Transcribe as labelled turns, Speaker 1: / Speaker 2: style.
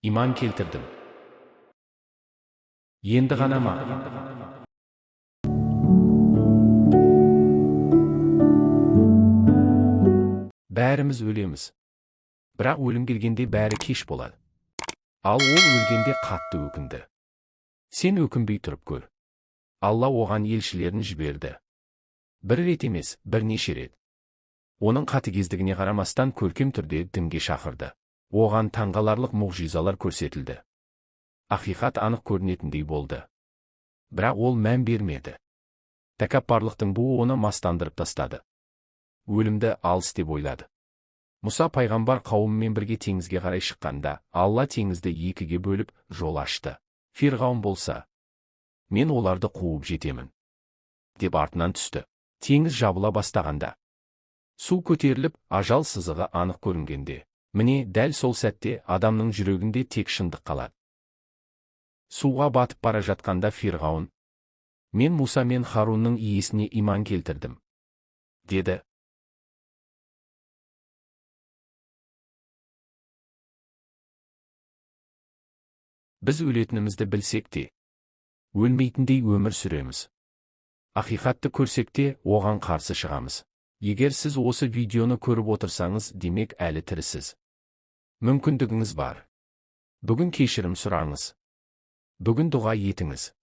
Speaker 1: İman keltirdim. Endi ғана ма? Бәріміз өлеміз. Бірақ өлім келгенде бәрі кеш болады. Ал ол өлгенде қатты өкінді. Сен өкінбей тұрып көр. Алла оған елшілерін жіберді. Бір рет емес, бірнеше рет. Оның қатыгездігіне қарамастан көркем түрде дінге шақырды. Оған таңғаларлық мұғжизалар көрсетілді. Ақиқат анық көрінетіндей болды. Бірақ ол мән бермеді. Тәкаппарлықтың буы оны мастандырып тастады. Өлімді алыс деп ойлады. Мұса пайғамбар қауымымен бірге теңізге қарай шыққанда, Алла теңізді екіге бөліп жол ашты. Фирғауын болса, мен оларды қуып жетемін, деп артынан түсті. Теңіз жабыла бастағанда, су көтеріліп, ажал сызығы анық көрінгенде, міне дәл сол сәтте адамның жүрегінде тек шындық қалады. Суға батып бара жатқанда Фирғауын, мен Муса мен Харунның иесіне иман келтірдім, деді. Біз өлетінімізді білсек те, өлмейтіндей өмір сүреміз. Ақиқатты көрсек те, оған қарсы шығамыз. Егер сіз осы видеоны көріп отырсаңыз, демек әлі тірісіз. Мүмкіндігіңіз бар. Бүгін кешірім сұраңыз. Бүгін дұға етіңіз.